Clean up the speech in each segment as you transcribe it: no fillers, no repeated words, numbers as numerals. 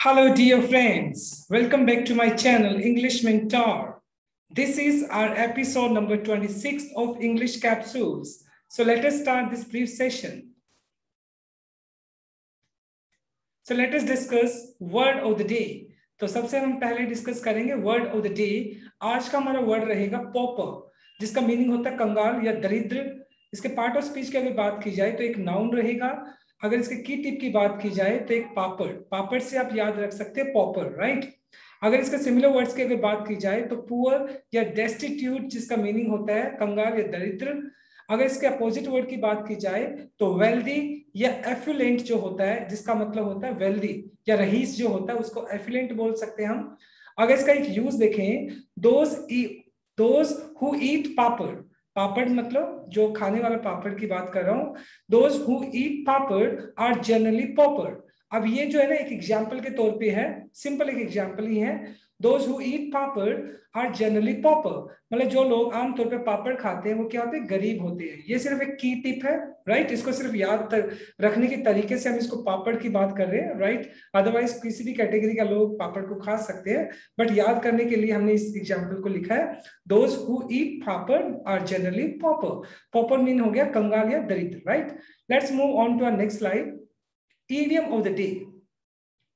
Hello, dear friends. Welcome back to my channel, English Mentor. This is our episode number 26 of English Capsules. So let us start this brief session. So let us discuss word of the day. तो सबसे हम पहले discuss करेंगे word of the day. आज का हमारा word रहेगा popper, जिसका मीनिंग होता है कंगाल या दरिद्र। इसके पार्ट ऑफ स्पीच की अगर बात की जाए तो एक नाउन रहेगा। अगर इसके की टिप की बात की जाए तो एक पापड़, पापड़ से आप याद रख सकते हैं पॉपर, राइट। अगर इसके सिमिलर वर्ड्स की अगर बात की जाए तो पुअर या डेस्टिट्यूट, जिसका मीनिंग होता है कंगाल या दरिद्र। अगर इसके अपोजिट वर्ड की बात की जाए तो वेल्दी या एफुलेंट जो होता है, जिसका मतलब होता है वेल्दी या रईस जो होता है, उसको एफुलेंट बोल सकते हैं हम। अगर इसका एक यूज देखें, दोज हु ईट पापड़, पापड़ मतलब जो खाने वाला पापड़ की बात कर रहा हूं। Those who eat papad are generally pauper. अब ये जो है ना एक एग्जाम्पल के तौर पे है, सिंपल एक एग्जाम्पल ही है। Those who eat papad are generally pauper, मतलब जो लोग आमतौर पे पापड़ खाते हैं वो क्या होते हैं, गरीब होते हैं। ये सिर्फ एक की टिप है, राइट। इसको सिर्फ याद रखने के तरीके से हम इसको पापड़ की बात कर रहे हैं, राइट। अदरवाइज किसी भी कैटेगरी का लोग पापड़ को खा सकते हैं, बट याद करने के लिए हमने इस एग्जाम्पल को लिखा है। Those who eat papad are generally pauper. Pauper mean हो गया कंगाल या दरिद्र, right. Let's move on to our next slide. Idiom of the day,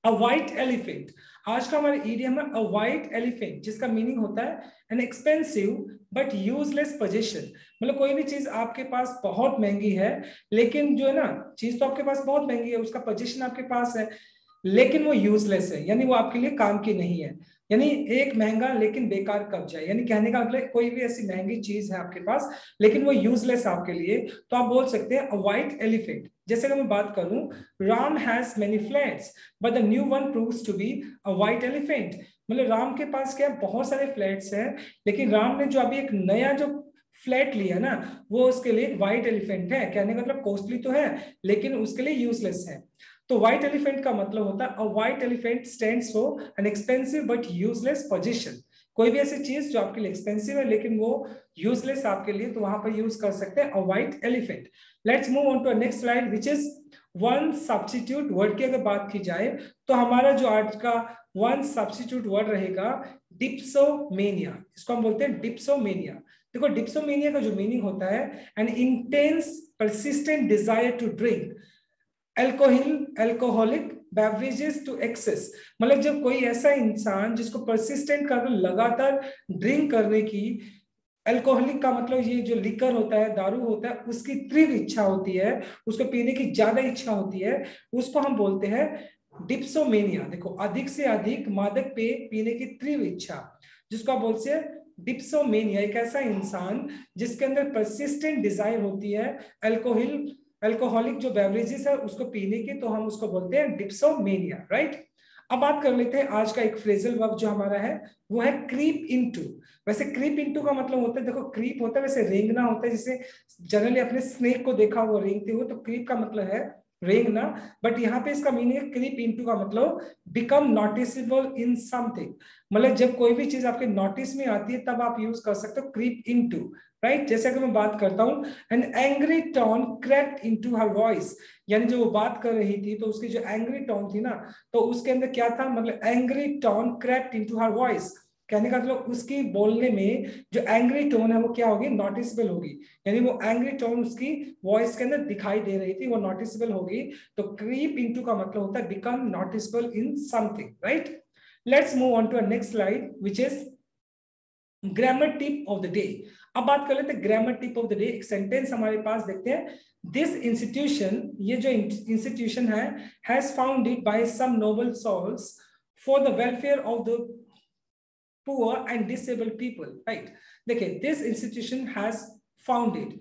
a white elephant. आज का हमारा इडियम है अ व्हाइट एलिफेंट, जिसका मीनिंग होता है an expensive but useless position. मतलब कोई भी चीज आपके पास बहुत महंगी है, लेकिन जो है ना चीज तो आपके पास बहुत महंगी है, उसका पोजीशन आपके पास है, लेकिन वो यूजलेस है, यानी वो आपके लिए काम की नहीं है। यानी एक महंगा लेकिन बेकार कब्जा है, यानी कहने का मतलब कोई भी ऐसी महंगी चीज है आपके पास लेकिन वो यूजलेस आपके लिए, तो आप बोल सकते हैं अ व्हाइट एलिफेंट। जैसे अगर मैं बात करूं, Ram has many flats but the new one proves to be a white elephant. मतलब राम के पास क्या बहुत सारे फ्लैट्स हैं, लेकिन राम ने जो अभी एक नया जो फ्लैट लिया ना, वो उसके लिए एक व्हाइट एलिफेंट है। कहने का मतलब कॉस्टली तो है लेकिन उसके लिए यूजलेस है। तो व्हाइट एलिफेंट का मतलब होता है a white elephant stands for an expensive but useless position. कोई भी ऐसी चीज जो आपके लिए एक्सपेंसिव है लेकिन वो यूजलेस आपके लिए, तो वहां पर यूज कर सकते हैं a white elephant. Let's move on to next slide which is one substitute word की अगर बात की जाए तो हमारा जो आज का वन सब्स्टिट्यूट वर्ड रहेगा डिप्सोमेनिया। इसको हम बोलते हैं डिप्सोमेनिया। देखो डिप्सोमेनिया का जो मीनिंग होता है an intense persistent desire to drink alcoholic beverages to excess. मतलब जब कोई ऐसा इंसान जिसको परसिस्टेंट कर लगातार ड्रिंक करने की, अल्कोहलिक का मतलब ये जो लिकर होता है, दारू होता है, उसकी तीव्र इच्छा होती है, उसको पीने की ज्यादा इच्छा होती है, उसको हम बोलते हैं डिप्सोमेनिया। देखो अधिक से अधिक मादक पेय पीने की तीव्र इच्छा, जिसको आप बोलते हैं डिप्सोमेनिया। एक ऐसा इंसान जिसके अंदर परसिस्टेंट डिजायर होती है अल्कोहलिक जो बेवरेजेस है उसको पीने की, तो हम उसको बोलते हैं डिप्सोमेनिया, राइट। अब बात कर लेते हैं आज का एक फ्रेजल वर्ब जो हमारा है, वो है क्रीप इनटू। वैसे क्रीप इनटू का मतलब होता है, देखो क्रीप होता है वैसे रेंगना होता है, जिसे जनरली अपने स्नेक को देखा हुआ रेंगते हुए, तो क्रीप का मतलब है रेंगना। बट यहाँ पे इसका मीनिंग है क्रीप इनटू का मतलब बिकम नोटिसेबल इन समथिंग। मतलब जब कोई भी चीज आपके नोटिस में आती है तब आप यूज कर सकते हो क्रीप इनटू, राइट। जैसे अगर मैं बात करता हूँ an angry tone cracked into her voice, यानी जो वो बात कर रही थी तो उसकी जो एंग्री टोन थी ना, तो उसके अंदर क्या था, मतलब angry tone cracked into her voice. कहने का मतलब उसकी बोलने में जो एंग्री टोन है वो क्या होगी, नोटिसेबल होगी। यानी वो एंग्री टोन उसकी वॉइस के अंदर दिखाई दे रही थी, वो नोटिसेबल होगी। तो क्रीप इनटू का मतलब होता है become noticeable in something, right. Let's move on to next slide which is grammar tip of the day. अब बात कर लेते हैं grammar tip of the day. एक सेंटेंस हमारे पास देखते हैं, दिस इंस्टीट्यूशन, ये जो इंस्टीट्यूशन है, has founded by some noble souls for the welfare of the poor and disabled people, right. देखिए this institution has founded,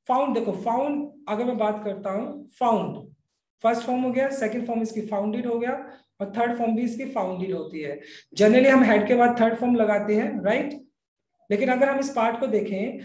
found देखो फाउंड अगर मैं बात करता हूं, फाउंड फर्स्ट फॉर्म हो गया, सेकंड फॉर्म इसकी फाउंडेड हो गया, और थर्ड फॉर्म भी इसकी फाउंडेड होती है। जनरली हम हेड के बाद थर्ड फॉर्म लगाते हैं, राइट। लेकिन अगर हम इस पार्ट को देखें,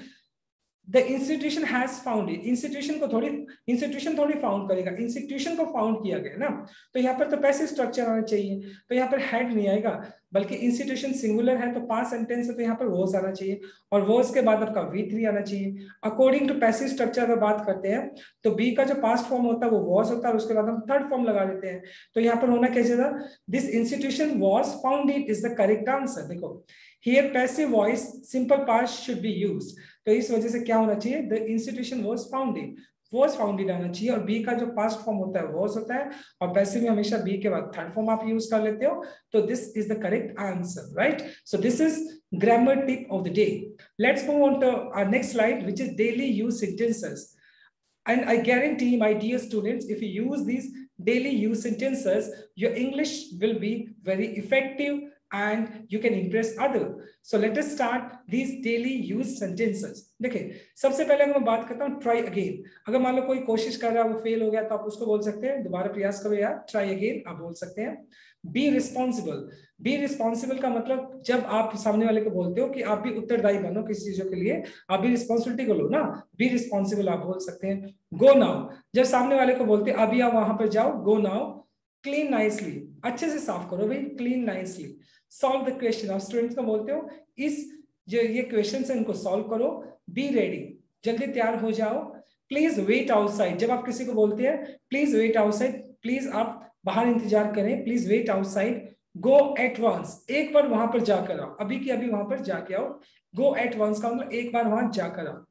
the institution has found it, institution थोड़ी फाउंड करेगा, इंस्टीट्यूशन को फाउंड किया गया ना, तो यहाँ पर तो पैसिव स्ट्रक्चर आना चाहिए, तो यहाँ पर हैड नहीं आएगा, बल्कि इंस्टीट्यूशन सिंगुलर है तो पास्ट सेंटेंस है तो यहाँ पर वॉज आना चाहिए, और वॉज के बाद आपका V3 आना चाहिए। अकॉर्डिंग टू पैसिव स्ट्रक्चर अगर बात करते हैं तो बी का जो पास्ट फॉर्म होता है वो वॉज होता है, और उसके बाद हम थर्ड फॉर्म लगा देते हैं, तो यहाँ पर होना कैसे था, this institution was founded is the correct answer. देखो here passive voice simple past should be used, तो इस वजह से क्या होना चाहिए, द इंस्टीट्यूशन वॉज फाउंडेड आना चाहिए, और बी का जो पास्ट फॉर्म होता है वॉज होता है, और पैसिव में हमेशा बी के बाद थर्ड फॉर्म आप यूज कर लेते हो, तो this is the correct answer, right. So this is grammar tip of the day. Let's move on to our next slide which is daily use sentences, and I guarantee my dear students, if you use these daily use sentences, your English will be very effective and you can impress other. So let us start these daily use sentences. देखिए सबसे पहले अगर मैं बात करता हूँ try again, अगर मान लो कोई कोशिश कर रहा है वो फेल हो गया तो आप उसको बोल सकते हैं दोबारा प्रयास करो यार, try again आप बोल सकते हैं। बी रिस्पॉन्सिबल, बी रिस्पॉन्सिबल का मतलब जब आप सामने वाले को बोलते हो कि आप भी उत्तरदायी बनो किसी चीजों के लिए, आप भी रिस्पॉन्सिबिलिटी को लो ना, बी रिस्पॉन्सिबल आप बोल सकते हैं। गो नाउ, जब सामने वाले को बोलते हैं अभी आप वहां पर जाओ, गो नाउ। क्लीन नाइसली, अच्छे से साफ करो भाई, clean nicely. Solve the question, आप स्टूडेंट्स को बोलते हो इस जो ये क्वेश्चन है इनको सॉल्व करो। बी रेडी, जल्दी तैयार हो जाओ। प्लीज वेट आउटसाइड, जब आप किसी को बोलते हैं प्लीज वेट आउटसाइड, प्लीज आप बाहर इंतजार करें, please wait outside. Go at once, एक बार वहां पर जाकर आओ, अभी की अभी वहां पर जाके आओ। गो एट वंस का मतलब एक बार वहां जाकर आओ।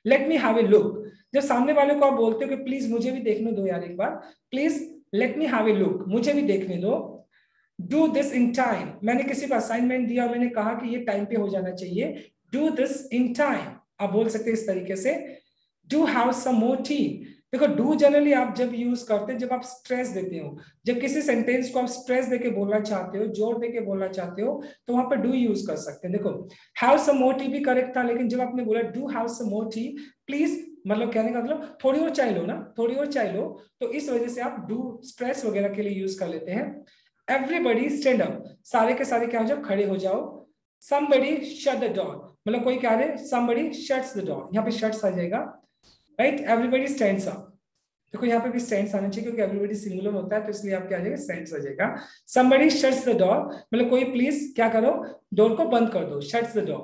Late me have a look, जब सामने वाले को आप बोलते हो कि प्लीज मुझे भी देखने दो यार एक बार, please let me have a look, मुझे भी देखने दो। डू दिस इन टाइम, मैंने किसी को असाइनमेंट दिया, मैंने कहा कि ये टाइम पे हो जाना चाहिए, डू दिस इन टाइम आप बोल सकते हैं इस तरीके से। Do have some more tea, देखो डू जनरली आप जब यूज करते हैं जब आप स्ट्रेस देते हो, जब किसी सेंटेंस को आप स्ट्रेस देके बोलना चाहते हो, जोर देके बोलना चाहते हो, तो वहां पर डू यूज कर सकते हैं। देखो हैव सम मोर टी भी करेक्ट था, लेकिन जब आपने बोला do have some more tea, please मतलब कहने का मतलब थोड़ी और चाय लो ना, थोड़ी और चाय लो, तो इस वजह से आप डू स्ट्रेस वगैरह के लिए यूज कर लेते हैं। एवरीबडी स्टैंड अप, सारे के सारे क्या हो जाओ, खड़े हो जाओ। somebody shut the door, मतलब कोई क्या है, somebody shuts the door, यहाँ पे shuts आ जाएगा, राइट। एवरीबडी स्टैंड्स अप, देखो यहाँ पे भी स्टैंड्स आना चाहिए क्योंकि एवरीबडी सिंगुलर होता है, तो इसलिए आप क्या आ जाएगा, स्टैंड्स आ जाएगा। somebody shuts the door, मतलब कोई प्लीज क्या करो, डोर को बंद कर दो, shuts the door।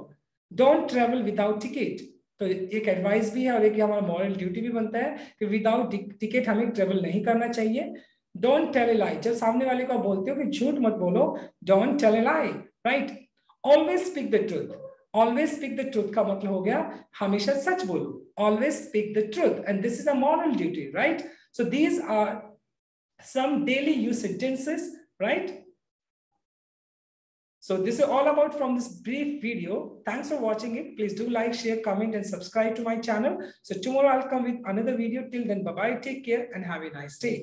don't travel without ticket, तो एक एडवाइस भी है और एक हमारा मॉरल ड्यूटी भी बनता है कि विदाउट टिकट हमें ट्रेवल नहीं करना चाहिए। डोंट टेल ए लाई, जब सामने वाले को बोलते हो कि झूठ मत बोलो, don't tell a lie, right. Always speak the truth, always speak the truth का मतलब हो गया हमेशा सच बोलो, always speak the truth, and this is a moral duty, right? So these are some daily use sentences, right? So this is all about from this brief video. Thanks for watching it. Please do like, share, comment, and subscribe to my channel. So tomorrow I'll come with another video. Till then, bye bye, take care, and have a nice day.